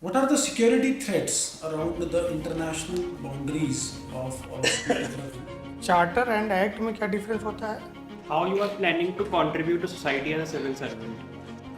What are the security threats around the international boundaries of Uttarakhand? Charter and act में क्या difference होता है? How you are planning to contribute to society as a civil servant?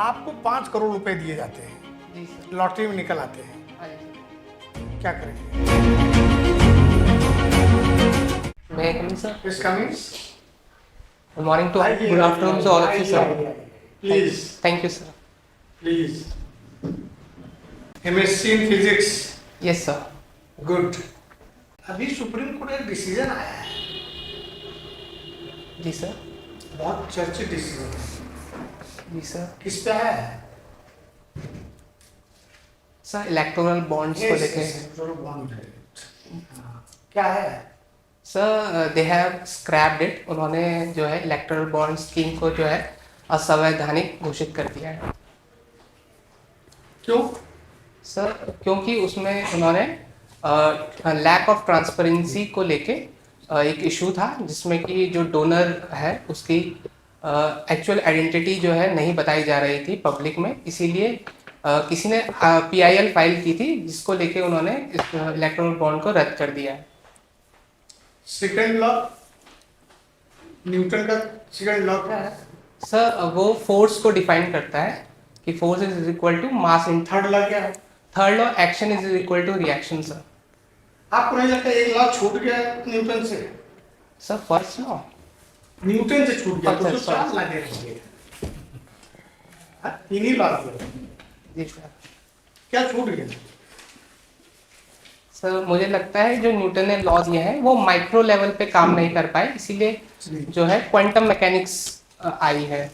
आपको 5 करोड़ रुपए दिए जाते हैं, जी सर। लॉटरी में निकल आते हैं, हाँ जी क्या करेंगे? सर। मैं कमिंग सर। इस coming good morning to good afternoon to all of you sir. Please thank you sir. Please MSc in physics, yes sir. Good. अभी सुप्रीम कोर्ट एक डिसीजन आया है, जी सर। बहुत चर्चित डिसीजन है। जी सर। किस पे है? सर इलेक्टोरल बॉन्ड्स को लेके क्या है? Sir they have scraped it. उन्होंने जो है इलेक्टोरल बॉन्ड स्कीम को जो है असंवैधानिक घोषित कर दिया है। क्यों? सर क्योंकि उसमें उन्होंने लैक ऑफ ट्रांसपेरेंसी को लेके एक इशू था जिसमें कि जो डोनर है उसकी एक्चुअल आइडेंटिटी जो है नहीं बताई जा रही थी पब्लिक में, इसीलिए किसी ने पीआईएल फाइल की थी जिसको लेके उन्होंने इस इलेक्टोरल बॉन्ड को रद्द कर दिया है। सेकंड लॉ, न्यूटन का सेकंड लॉ क्या है? सर वो फोर्स को डिफाइन करता है कि force is equal to mass इन थर्ड लॉ क्या है? Third law action is equal to reaction sir. आपको नहीं लगता एक लॉ छूट गया न्यूटन से? सर फर्स्ट लॉ न्यूटन से छूट गया तो अच्छा, उसको चार लगे रहेंगे। तीन ही लॉ थे। जी सर। क्या छूट गया? सर मुझे लगता है जो न्यूटन ने लॉ दिए हैं वो माइक्रो लेवल पे काम नहीं कर पाए, इसीलिए जो है क्वांटम मैकेनिक्स आई है।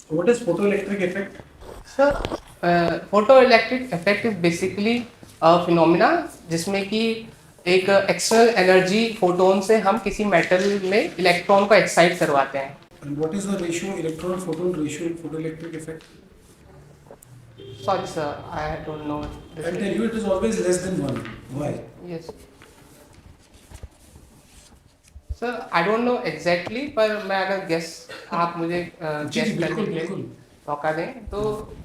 What is photoelectric effect? Sir photo electric effect is basically phenomena जिसमें कि एक एक्सटर्नल एनर्जी फोटोन से हम किसी मेटल में इलेक्ट्रॉन को एक्साइट करवाते हैं। And what is the ratio, electron-photon ratio in photoelectric effect? Sorry sir I don't know. I tell you, it is always less than 1. Why? Yes sir I don't know exactly, पर मैं अगर guess आप मुझे जी, guess करने बिल्कुल, के लिए बिल्कुल। मौका दें तो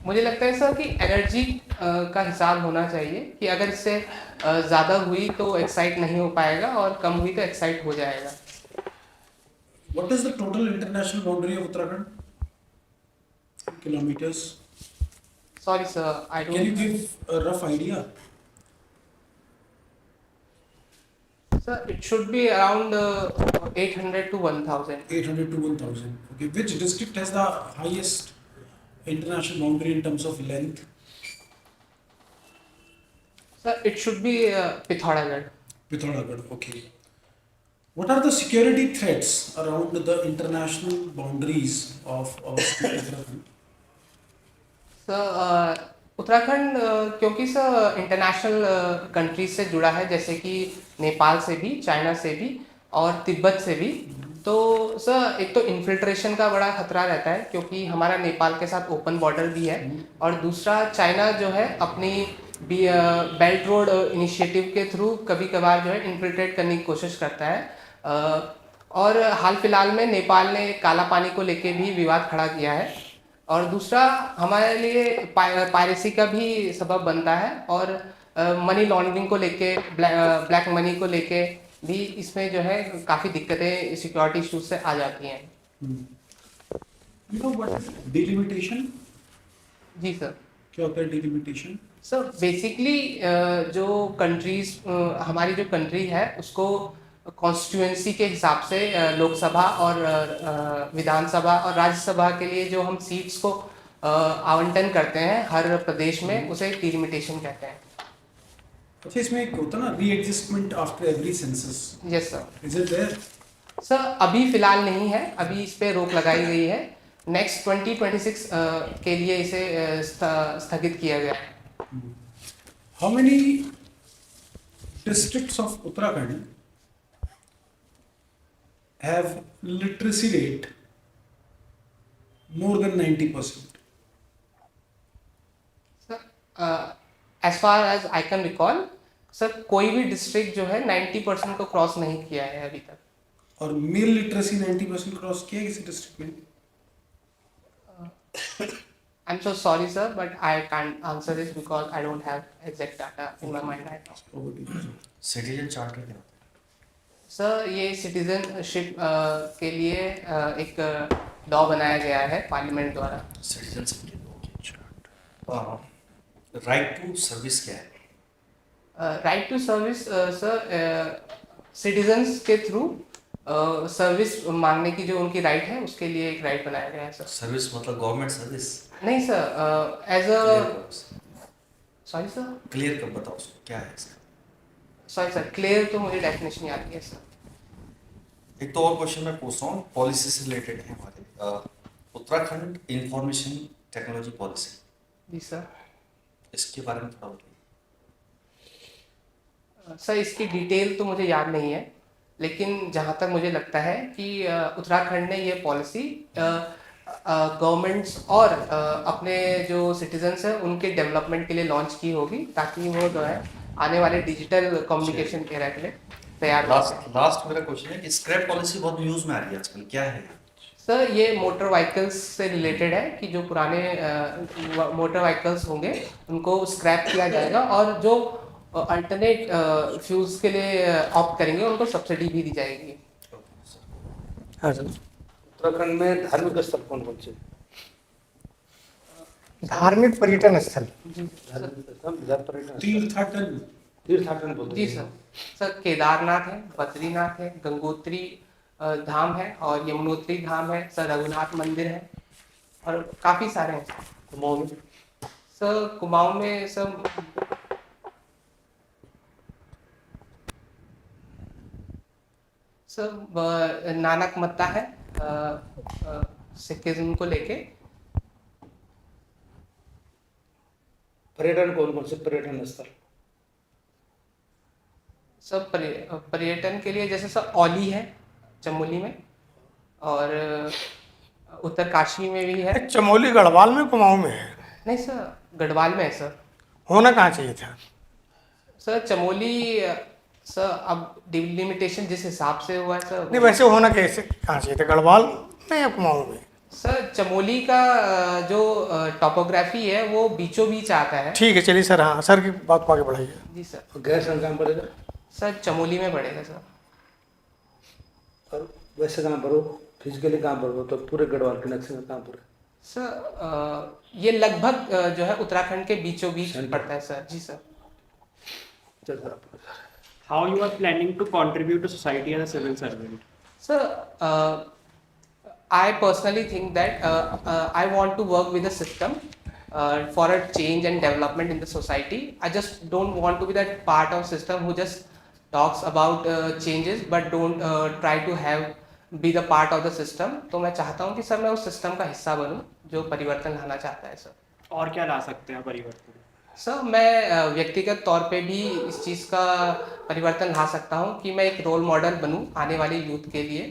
मुझे लगता है सर कि एनर्जी का हिसाब होना चाहिए कि अगर इससे ज़्यादा हुई तो एक्साइट नहीं हो पाएगा और कम हुई तो एक्साइट हो जाएगा। What is the total international boundary of Uttarakhand? Kilometers. Sorry sir I Can you don't. give a rough idea? Sir it should be around 800 to 1000। 800 to 1000. Okay. Which district has the highest international boundary in terms of length? Sir it should be Pithoragarh. Pithoragarh. Okay. What are the security threats around the international boundaries of Uttarakhand? Sir Uttarakhand क्योंकि sir international countries से जुड़ा है, जैसे कि नेपाल से भी, China से भी और तिब्बत से भी, तो सर एक तो इन्फिल्ट्रेशन का बड़ा खतरा रहता है क्योंकि हमारा नेपाल के साथ ओपन बॉर्डर भी है, और दूसरा चाइना जो है अपनी बेल्ट रोड इनिशिएटिव के थ्रू कभी कभार जो है इन्फिल्ट्रेट करने की कोशिश करता है। और हाल फिलहाल में नेपाल ने काला पानी को लेके भी विवाद खड़ा किया है, और दूसरा हमारे लिए पायरेसी का भी सबब बनता है, और मनी लॉन्ड्रिंग को लेके ब्लैक मनी को लेके भी इसमें जो है काफ़ी दिक्कतें सिक्योरिटी इशूज से आ जाती हैं। You know what is delimitation? जी सर। क्या होता है delimitation? सर बेसिकली जो कंट्रीज हमारी जो कंट्री है उसको कॉन्स्टिट्यूएंसी के हिसाब से लोकसभा और विधानसभा और राज्यसभा के लिए जो हम सीट्स को आवंटन करते हैं हर प्रदेश में, उसे डिलिमिटेशन कहते हैं। अच्छा, इसमें एक होता है ना readjustment after every census. Yes sir. Is it there? Sir अभी फिलहाल नहीं है, अभी इस पे रोक लगाई गई है। नेक्स्ट 2026 के लिए इसे स्थगित किया गया है। How many districts of Uttarakhand have literacy rate more than 90%? Sir as far as I can recall sir कोई भी डिस्ट्रिक्ट जो है 90% को क्रॉस नहीं किया है अभी तक। और मेल लिटरेसी 90% क्रॉस किया है किसी डिस्ट्रिक्ट में? I'm so sorry, sir, but I can't answer this because I don't have exact data in my mind right now. Over to you. Citizen charter क्या होता सर ये सिटीजनशिप के लिए एक लॉ बनाया गया है पार्लियामेंट द्वारा। है सिटीजनशिप के चार्टर राइट टू सर्विस क्या है right to service sir citizens के थ्रू सर्विस मांगने की जो उनकी राइट है उसके लिए एक राइट बनाया गया है सर। सर्विस मतलब गवर्नमेंट सर्विस नहीं sir, as a sorry sir, clear कब बताओ उसको क्या है इसका सॉरी सर, क्लियर तो मुझे डेफिनेशन याद नहीं है सर। एक तो और क्वेश्चन मैं पूछ रहा हूँ पॉलिसी से रिलेटेड है हमारे उत्तराखंड इंफॉर्मेशन टेक्नोलॉजी पॉलिसी जी सर। इसके बारे में थोड़ा बताइए सर इसकी डिटेल तो मुझे याद नहीं है, लेकिन जहाँ तक मुझे लगता है कि उत्तराखंड ने ये पॉलिसी गवर्नमेंट्स और अपने जो सिटीजन्स हैं उनके डेवलपमेंट के लिए लॉन्च की होगी, ताकि वो जो है आने वाले डिजिटल कम्युनिकेशन एरा के लिए तैयार हो जाए। लास्ट मेरा क्वेश्चन है कि स्क्रैप पॉलिसी बहुत न्यूज में आ रही है आजकल क्या है सर ये मोटर व्हीकल्स से रिलेटेड है कि जो पुराने मोटर व्हीकल्स होंगे उनको स्क्रैप किया जाएगा और जो अल्टरनेट फ्यूल्स के लिए ऑप्ट करेंगे उनको सब्सिडी भी दी जाएगी। हाँ सर। उत्तराखंड में धार्मिक स्थल कौन कौन से? धार्मिक पर्यटन स्थल। तीर्थाटन तीर्थाटन बोलते जी सर। सर केदारनाथ है, बद्रीनाथ है, गंगोत्री धाम है और यमुनोत्री धाम है सर, रघुनाथ मंदिर है और काफ़ी सारे हैं कुमाऊं में सर। कुमाऊं में सर नानक मत्ता है सिखिज्म को लेके। पर्यटन कौन कौन से पर्यटन स्थल? सब पर्यटन के लिए जैसे सर औली है चमोली में और उत्तरकाशी में भी है। चमोली गढ़वाल में कुमाऊं में है? नहीं सर, गढ़वाल में है सर। होना कहाँ चाहिए था? सर चमोली सर अब डिलिमिटेशन जिस हिसाब से हुआ है सर। नहीं वैसे होना कैसे कहाँ चाहिए था, गढ़वाल में या कुमाऊं में? सर चमोली का जो टोपोग्राफी है वो बीचों बीच आता है। ठीक है चलिए सर, हाँ सर की बात को आगे बढ़ाइए। जी सर। और गैर संग्राम पड़ेगा सर चमोली में पड़ेगा सर। और वैसे कहाँ पर हो, फिजिकली कहाँ पर हो, तो पूरे गढ़वाल के नक्शे में कहाँ पर है? सर ये लगभग जो है उत्तराखंड के बीचों बीच पड़ता है सर। जी सर। चल How you are planning to contribute to society as a civil servant? Sir, I personally think that I want to work with the system for a change and development in the society. I just don't want to be that part of system who just talks about changes but don't try to be the part of the system. तो मैं चाहता हूँ कि sir मैं उस system का हिस्सा बनूँ जो परिवर्तन लाना चाहता है सर। और क्या ला सकते हैं परिवर्तन? सर मैं व्यक्तिगत तौर पे भी इस चीज़ का परिवर्तन ला सकता हूँ कि मैं एक रोल मॉडल बनूँ आने वाले यूथ के लिए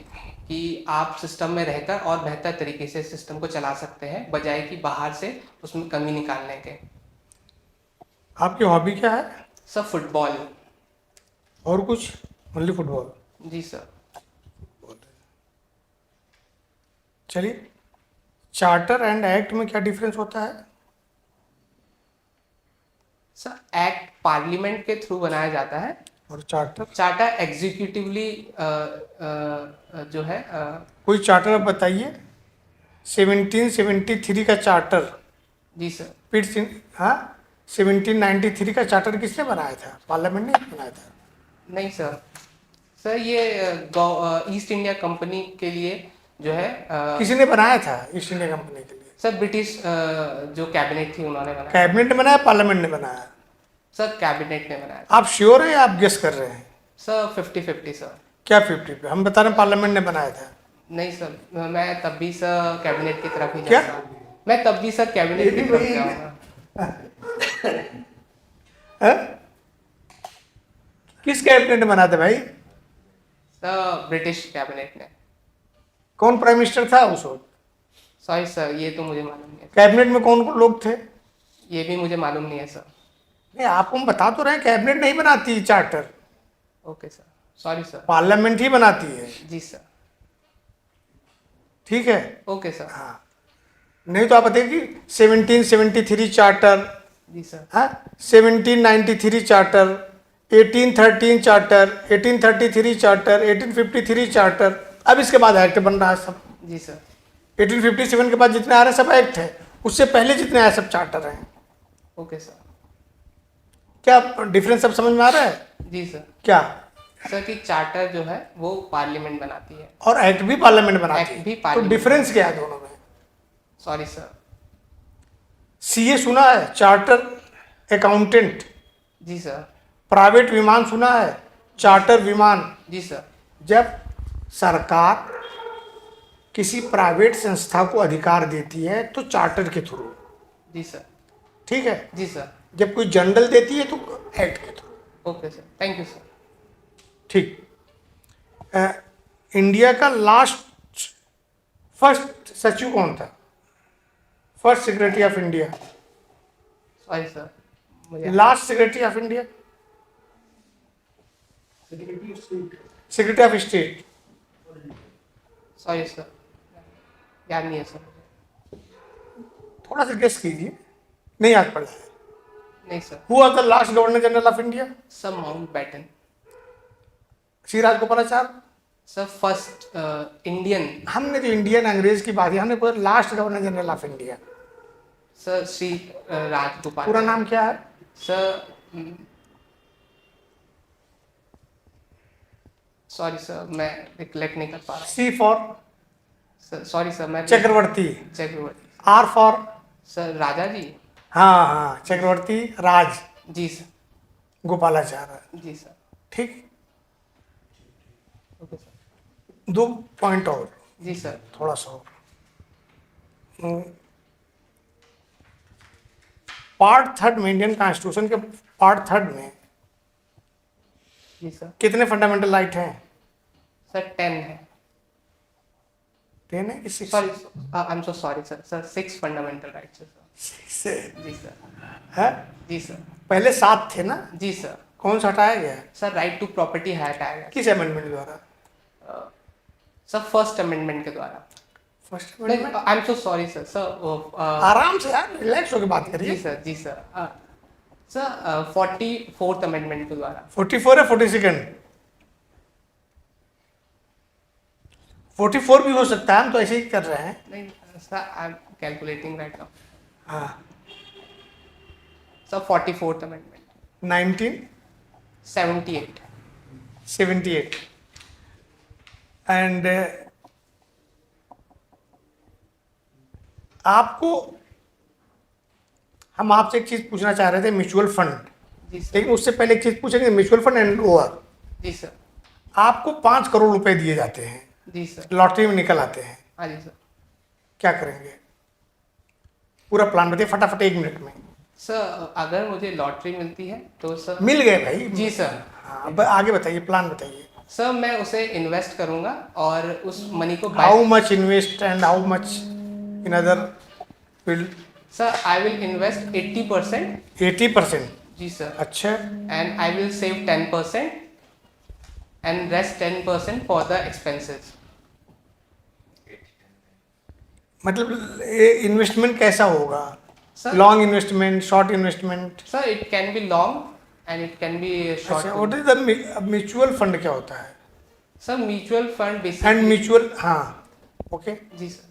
कि आप सिस्टम में रहकर और बेहतर तरीके से सिस्टम को चला सकते हैं बजाय कि बाहर से उसमें कमी निकालने के। आपकी हॉबी क्या है? Sir football. और कुछ? Only football? जी सर। चलिए, चार्टर एंड एक्ट में क्या डिफरेंस होता है? सर एक्ट पार्लियामेंट के थ्रू बनाया जाता है और चार्टर? चार्टर एग्जीक्यूटिवली जो है कोई चार्टर आप बताइए। 1773 का चार्टर जी सर। फिर हाँ 1793 का चार्टर किसने बनाया था? पार्लियामेंट ने बनाया था? नहीं सर। सर ये ईस्ट इंडिया कंपनी के लिए जो है किसने बनाया था ईस्ट इंडिया कंपनी के लिए? सर ब्रिटिश जो कैबिनेट थी उन्होंने बनाया। कैबिनेट ने बनाया, पार्लियामेंट ने बनाया? सर कैबिनेट ने बनाया। आप श्योर हैं या आप गेस कर रहे हैं? Sir 50-50 sir. क्या 50 पे? हम बता रहे हैं पार्लियामेंट ने बनाया था। नहीं सर, मैं तब भी सर कैबिनेट की तरफ ही क्या? जाऊंगा। मैं तब भी सर कैबिनेट की तरफ जाऊंगा। किस कैबिनेट ने बनाया था भाई? सर ब्रिटिश कैबिनेट ने। कौन प्राइम मिनिस्टर था उस वक्त? सॉरी सर, ये तो मुझे मालूम नहीं है। कैबिनेट में कौन कौन लोग थे? ये भी मुझे मालूम नहीं है सर। नहीं, आपको हम बता तो रहे हैं कैबिनेट नहीं बनाती charter, okay sir, sorry sir. Parliament ही बनाती है। जी सर। ठीक है, ओके सर। हाँ। नहीं तो आप बताइए कि 1773 चार्टर, जी सर। हाँ 1793 चार्टर, 1813 चार्टर, 1833 चार्टर, 1853 चार्टर, अब इसके बाद एक्ट बन रहा है सब। जी सर। 1857 के बाद जितने आ रहे हैं सब एक्ट है, उससे पहले जितने आए सब चार्टर हैं। Okay sir. क्या डिफरेंस सब समझ में आ रहा है? जी सर। क्या? सर कि चार्टर जो है वो पार्लियामेंट बनाती है। और एक्ट भी पार्लियामेंट बनाती एक्ट भी है, तो पार्लियामेंट डिफरेंस क्या है दोनों में? Sorry sir. सीए सुना है, चार्टर अकाउंटेंट। जी सर। प्राइवेट विमान सुना है, चार्टर विमान। जी सर। जब सरकार किसी प्राइवेट संस्था को अधिकार देती है तो चार्टर के थ्रू, जी सर। ठीक है। जी सर। जब कोई जनरल देती है तो एक्ट के through. Okay sir, thank you sir. ठीक। इंडिया का फर्स्ट सचिव कौन था? First secretary of India, sorry sir मुझे last secretary of India, secretary of state. Sorry sir याद नहीं है सर। थोड़ा सा गेस कीजिए, नहीं याद पड़ा है। नहीं sir. Who was the last governor general of India? Sir Mountbatten. Shri Rajagopalachari. Sir first Indian. हमने तो इंडियन अंग्रेज की बात की, हमने पूरा last governor general of India. Sir Shri Rajagopal. पूरा नाम क्या है? सर सॉरी सर मैं रिकलेक्ट नहीं कर पा रहा हूँ। C for sir sorry sir मैं Chakravarti, Chakravarti. R for sir Raja ji. हाँ हाँ चक्रवर्ती राज जी सर। गोपालाचारी। जी सर। ठीक। Okay sir. 2 पॉइंट और, जी सर। थोड़ा सा और। पार्ट 3 में, इंडियन कॉन्स्टिट्यूशन के पार्ट 3 में जी सर। कितने फंडामेंटल राइट हैं? सर 10 है। 10 है कि 6? Sorry I am so sorry sir. Sir 6 fundamental rights है सर। 6 जी सर। है। जी सर। पहले 7 थे ना? जी सर। कौन सा हटाया गया? सर राइट टू प्रॉपर्टी है हटाया गया। किस अमेंडमेंट द्वारा? सर फर्स्ट अमेंडमेंट के द्वारा। फर्स्ट नहीं amendment. I am so sorry sir. Sir आराम से यार, रिलैक्स होकर बात जी करिए। सर। जी सर। सर 44th अमेंडमेंट के द्वारा। 44 है 42? 44 भी हो सकता है, हम तो ऐसे ही कर रहे हैं। नहीं sir I am calculating right now. हाँ। Sir 44th amendment. 1978 78। एंड आपको, हम आपसे एक चीज पूछना चाह रहे थे, म्यूचुअल फंड। जी सर। लेकिन उससे पहले एक चीज पूछेंगे, म्यूचुअल फंड एंड ओवर। जी सर। आपको 5 करोड़ रुपए दिए जाते हैं, जी सर। लॉटरी में निकल आते हैं, हाँ जी सर। क्या करेंगे? पूरा प्लान बताइए फटाफट 1 मिनट में। सर अगर मुझे लॉटरी मिलती है तो सर मिल गए भाई। जी सर। हाँ, अब आगे बताइए, प्लान बताइए। सर मैं उसे इन्वेस्ट करूंगा और उस मनी को how much invest and how much in other field? Sir I will invest 80%। 80%? जी सर। अच्छा। And I will save 10% and rest 10% for the expenses. मतलब इन्वेस्टमेंट कैसा होगा? Sir long investment, short investment? Sir it can be long and it can be अच्छा, short. What is the mutual fund क्या होता है? Sir mutual fund and basically mutual, हाँ okay. जी sir.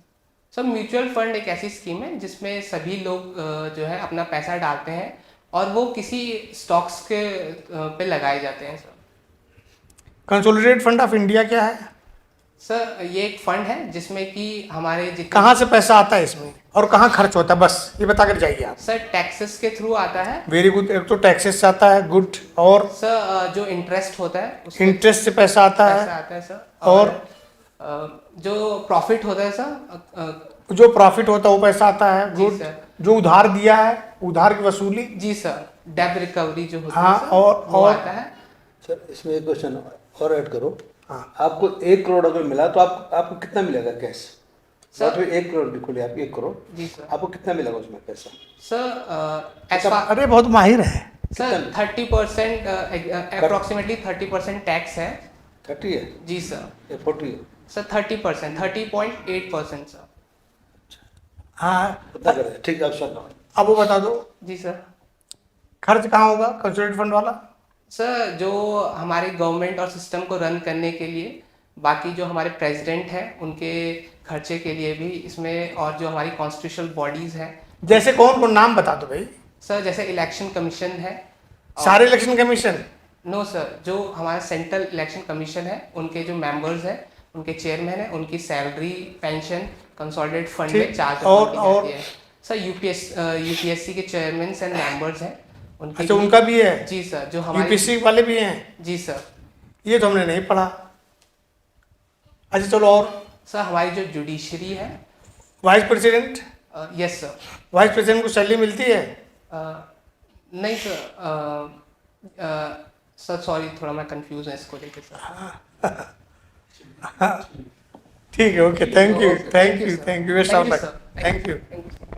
Sir mutual fund एक ऐसी scheme है जिसमें सभी लोग जो है अपना पैसा डालते हैं और वो किसी स्टॉक्स के पे लगाए जाते हैं। Sir consolidated fund of India क्या है? सर ये एक फंड है जिसमें कि हमारे जितने कहाँ से पैसा आता है इसमें और कहाँ खर्च होता है, बस ये बता कर जाइए आप। सर टैक्सेस के थ्रू आता है। Very good. एक तो टैक्सेस से आता है, गुड। और सर जो इंटरेस्ट होता है उसमें इंटरेस्ट से पैसा आता पैसा है। आता है सर। और जो प्रॉफिट होता है सर जो प्रॉफिट होता है वो पैसा आता है, जी गुड। सर। जो उधार दिया है, उधार की वसूली। जी सर डेब्ट रिकवरी जो होती हाँ, है सर, और वो आता है। सर इसमें एक क्वेश्चन और ऐड करो। हाँ। आपको 1 करोड़ अगर मिला तो आपको कितना मिलेगा कैश? सर- लॉटरी 1 करोड़ की खुली, आप 1 करोड़, जी सर। आपको कितना मिलेगा उसमें पैसा? सर एज फार अरे बहुत माहिर है। सर 30% अप्रोक्सीमेटली 30% टैक्स है। 30 है जी सर। या 40 है? Sir 30%, 30.8% sir. हाँ पता करें, ठीक है, आप सुन लो। अब वो बता दो जी सर। खर्च कहाँ होगा कंसोलिडेटेड फंड वाला? सर जो हमारे गवर्नमेंट और सिस्टम को रन करने के लिए, बाकी जो हमारे प्रेसिडेंट हैं उनके खर्चे के लिए भी इसमें, और जो हमारी कॉन्स्टिट्यूशनल बॉडीज़ हैं जैसे कौन कौन नाम बता दो भाई। सर, जैसे इलेक्शन कमीशन है। सारे इलेक्शन कमीशन? नो सर, जो हमारा सेंट्रल इलेक्शन कमीशन है उनके जो मेंबर्स हैं, उनके चेयरमैन हैं, उनकी सैलरी, पेंशन कंसोलिडेटेड फंड में ठीक। चार्ज और- जाती है। सर यूपीएससी के चेयरमैन एंड मेंबर्स हैं उनके अच्छा, भी- उनका भी है? जी सर, जो हमारे यूपीएससी वाले भी हैं? जी सर। ये तो हमने नहीं पढ़ा। अच्छा चलो, और सर हमारी जो जुडिशरी है, vice president? Yes sir. Vice president को सैलरी मिलती है? नहीं सर, सर सॉरी, थोड़ा मैं कंफ्यूज हूँ इसको लेके सर। ठीक है, okay, thank you, Okay, thank you, sir. Thank you, best Thank of you, luck, sir. Thank you. Thank you.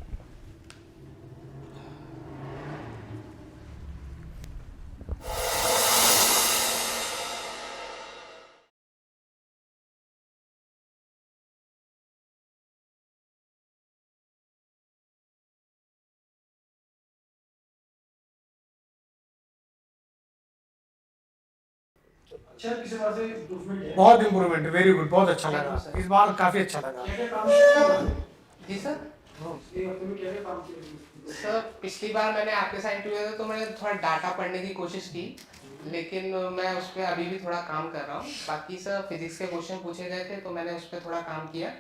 बहुत इम्प्रूवमेंट, वेरी गुड, बहुत अच्छा Thank you, लगा, sir. इस बार काफी अच्छा लगा। जी सर। सर पिछली बार मैंने आपके साथ इंटरव्यू दिया था तो मैंने थोड़ा डाटा पढ़ने की कोशिश की, लेकिन मैं उस पर अभी भी थोड़ा काम कर रहा हूँ। बाकी सर फिजिक्स के क्वेश्चन पूछे गए थे तो मैंने उस पर थोड़ा काम किया,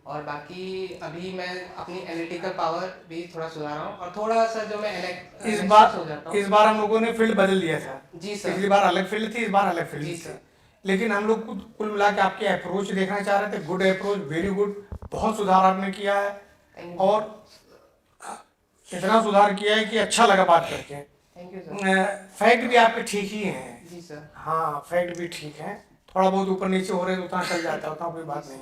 और बाकी अभी मैं अपनी एनालिटिकल पावर भी थोड़ा सुधार रहा हूँ, और थोड़ा सा जो मैं इस analysis हो जाता हूँ। बार हम लोगों ने फील्ड बदल दिया था। जी सर। पिछली बार अलग फील्ड थी, इस बार अलग फील्ड जी थी। सर। लेकिन हम लोग कुल मिला के आपके अप्रोच देखना चाह रहे थे। गुड अप्रोच, वेरी गुड, बहुत सुधार आपने किया है, Thank you. और इतना सुधार किया है कि अच्छा लगा बात करके। Thank you sir. फैक्ट भी आपके ठीक ही हैं। जी सर। हाँ, फैक्ट भी ठीक है, थोड़ा बहुत ऊपर नीचे हो रहे तो उतना चल जाता है, उतना कोई बात नहीं।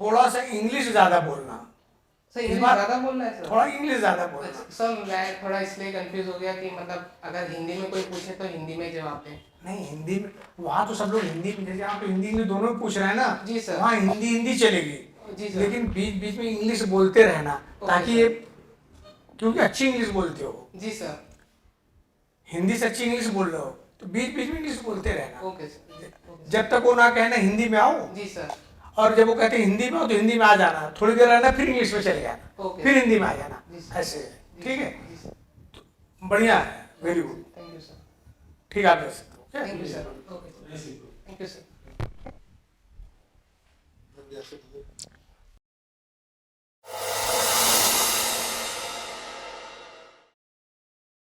थोड़ा सा इंग्लिश ज़्यादा बोलना, सर इस इंग्लिश बार ज़्यादा बोलना है सर? थोड़ा इंग्लिश ज़्यादा बोलना। सर मैं थोड़ा इसलिए कंफ्यूज हो गया कि मतलब अगर हिंदी में कोई पूछे तो हिंदी में जवाब दें। नहीं, हिंदी में वहाँ तो सब लोग हिंदी में, जैसे आप हिंदी इंग्लिश दोनों में पूछ रहे हैं ना, जी सर। वहाँ हिंदी चलेगी, जी सर। लेकिन बीच बीच में इंग्लिश बोलते रहना, ताकि ये, क्योंकि अच्छी इंग्लिश बोलते हो, जी सर। हिंदी से अच्छी इंग्लिश बोल रहे हो, तो बीच बीच में इंग्लिश बोलते रहना। Okay sir. जब तक वो ना कहना हिंदी में आओ, जी सर। और जब वो कहते हैं हिंदी में आओ तो हिंदी में आ जाना, थोड़ी देर रहना, फिर इंग्लिश में चले जाना, ओके। फिर हिंदी में आ जाना, जी सर। ऐसे। जी ठीक है, सर। जी सर। बढ़िया है, very good, thank you sir. ठीक है, आप ले सकते हो। Thank you sir. Okay. Thank you sir.